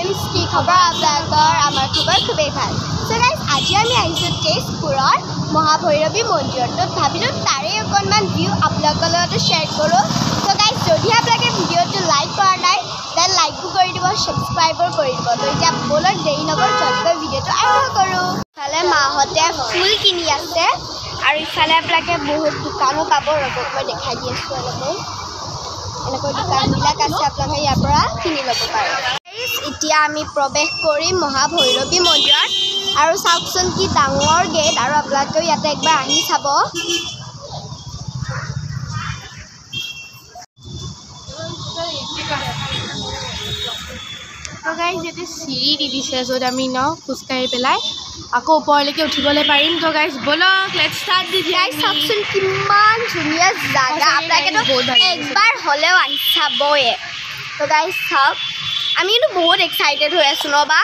friends की खबर आपलोकर आमार खबर खूबे ভাল सो गाइस আজি আমি আহিছো তেজপুৰৰ মহাভৈৰৱী মন্দিৰত তো ভাবিলো তাৰে অকনমান ভিউ आपलोকৰ লগত শেয়াৰ কৰো সো গাইস যদি আপোনালোকে ভিডিওটো লাইক কৰা নাই দেন লাইকও কৰি দিব সাবস্ক্ৰাইবও কৰি দিব তো এতিয়া বলক দেৰি নকৰ জলদি ভিডিওটো আৰম্ভ কৰো ফালে মাহতে ফুল কিনি আছে আৰু ইফালে আপোনালোকে বহুত দোকানো পাব ৰবক মই দেখাই দি আছো অলপ এনেকৈ দোকানবিলাক আছে আপোনালোকে ইয়াৰ পৰা কিনি ল'ব পাৰে এতিয়া আমি প্ৰৱেশ কৰিম মহাভৈৰৱী মন্দিৰত আৰু চাওকচোন কি ডাঙৰ গেট আৰু আপোনালোকে ইয়াতে একবাৰ আহি চাব তো গাইস যেতে সিঁড়ি দি দিছে য'ত আমি ন খোজকাঢ়ি পেলাই আকৌ ওপৰলৈকে উঠিবলৈ পাৰিম তো গাইস বলক লেটস স্টাৰ্ট দি গাইস চাওকচোন কিমান ধুনীয়া জাগা আপোনালোকে একবাৰ হ'লেও আহি চাবই তো গাইস চাওক আমি কিন্তু বহুত এক্সাইটেড হৈ আছো নবা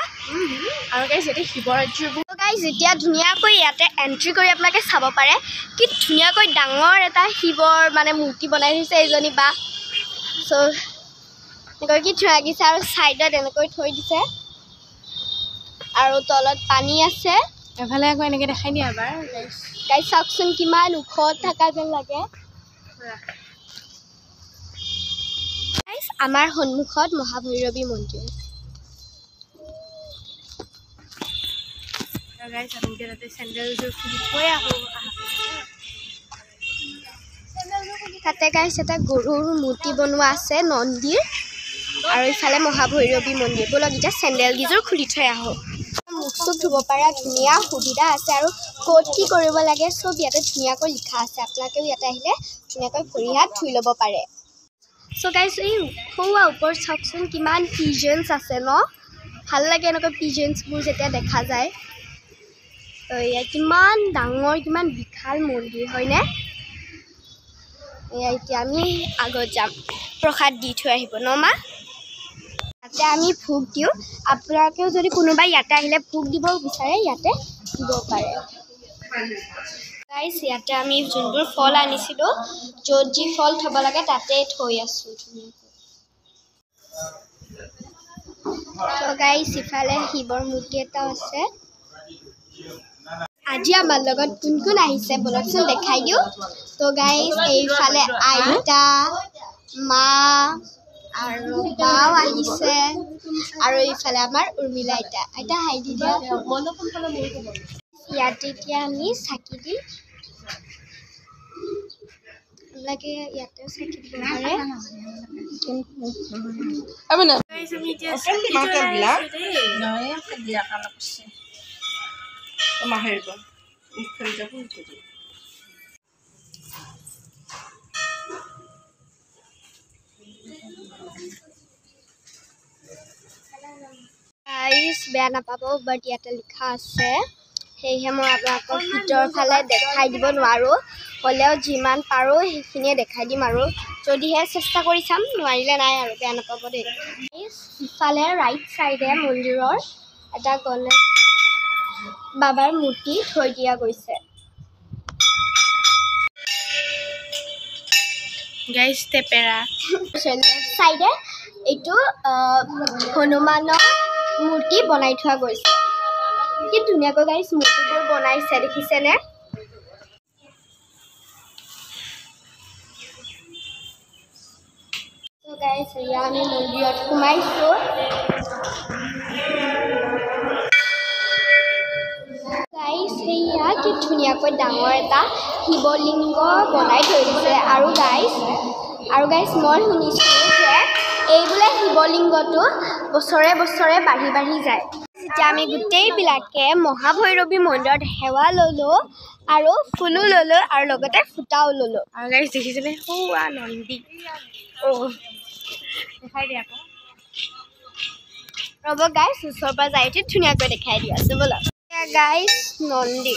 আৰু গাইস এতে শিৱৰাত্ৰিৰ তো গাইস এতিয়া ধুনীয়াকৈ ইয়াতে এন্ট্ৰি কৰি আপোনালোকে চাব পাৰে কি ধুনীয়াকৈ ডাঙৰ এটা শিৱৰ মানে মূৰ্তি বনাই দিছে এজনী বা সো এনেকৈ কি থৈ লাগিছে আৰু সাইডত এনেকৈ থৈ দিছে আৰু তলত পানী আছে এফালে আকৌ এনেকৈ দেখাই দিয়া এবাৰ গাইস চাওকচোন কিমান ওখত থকা যেন লাগে গাইস আমাৰ সন্মুখত মহাভৈৰৱী মন্দিৰ গাইস আমি তাতে চেন্ডেলযোৰ খুলি থৈ আহো তাতে গাইস এটা গৰুৰ মূৰ্তি বনোৱা আছে নন্দীৰ আৰু ইফালে মহাভৈৰৱী মন্দিৰ বলক এতিয়া চেন্ডেলগিজোৰ খুলি থৈ আহো মুখটো ধুব পৰা ধুনীয়া সুবিধা আছে আৰু ক'ত কি কৰিব লাগে সব ইয়াতে ধুনীয়াকৈ লিখা আছে আপোনালোকেও ইয়াতে আহিলে ধুনীয়াকৈ ভৰি হাত ধুই ল'ব পাৰে সো গাইস এই খোৱা ওপৰত চাওকচোন কিমান পিজনছ আছে ন ভাল লাগে এনেকৈ পিজনছবোৰ যেতিয়া দেখা যায় তো এয়া কিমান ডাঙৰ কিমান বিশাল মন্দিৰ হয়নে এয়া এতিয়া আমি আগত যাম প্ৰসাদ দি থৈ আহিব ন মা ইয়াতে আমি ভোগ দিওঁ আপোনালোকেও যদি কোনোবাই ইয়াতে আহিলে ভোগ দিব বিচাৰে ইয়াতে দিব পাৰে গাইস ইয়াতে আমি যোনবোৰ ফল আনিছিলোঁ য'ত যি ফল থ'ব লাগে তাতে থৈ আছোঁ তো গাইস ইফালে শিৱৰ মূৰ্তি এটা আছে আজি আমাৰ লগত কোন কোন আহিছে বলকচোন দেখাই দিওঁ তো গাইস এইফালে আইতা মা আৰু বাও আহিছে আৰু এইফালে আমাৰ উৰ্মিলা আইতা হাই দি দিয়া ইয়াতে এতিয়া আমি চাকি দিম লাগে ইয়াতে চাকি দিব পাৰে গাইস আমি এতিয়া মাকে দিলা নয় দিয়া কালা করছে ও মাহের গো মুখে যাব তো গাইস বেয়া নাপাব বাট ইয়াতে লিখা আছে সেয়েহে মই আপোনালোকক ভিতৰ ফালে দেখাই দিব নোৱাৰোঁ হ'লেও যিমান পাৰোঁ সেইখিনিয়ে দেখাই দিম আৰু যদিহে চেষ্টা কৰি চাম নোৱাৰিলে নাই আৰু বেয়া নাপাব দেই ইফালে ৰাইট চাইডে মন্দিৰৰ এটা গণেশ বাবাৰ মূৰ্তি থৈ দিয়া গৈছে গাইস তেপেৰা লেফট চাইডে এইটো হনুমানৰ মূৰ্তি বনাই থোৱা গৈছে কি ধুনীয়াকৈ গাইস মূৰ্তিবোৰ বনাইছে দেখিছেনে তো গাইস এয়া আমি মন্দিৰত সোমাইছোঁ গাইস সেয়া কি ধুনীয়াকৈ ডাঙৰ এটা শিৱলিংগ বনাই থৈ দিছে আৰু গাইস মই শুনিছোঁ যে এই বোলে শিৱলিংগটো বছৰে বছৰে বাঢ়ি বাঢ়ি যায় এতিয়া আমি গোটেইবিলাকে মহাভৈৰৱী মন্দিৰত সেৱা ল'লোঁ আৰু ফুলো ল'লোঁ আৰু লগতে ফুটাও ল'লোঁ আৰু গাইস দেখিছিলে হোৱা নন্দী দেখাই দিয়া আকৌ ৰ'ব গাইস ওচৰৰ পৰা যাই উঠি ধুনীয়াকৈ দেখাই দি আছোঁ ব'লক গাইস নন্দী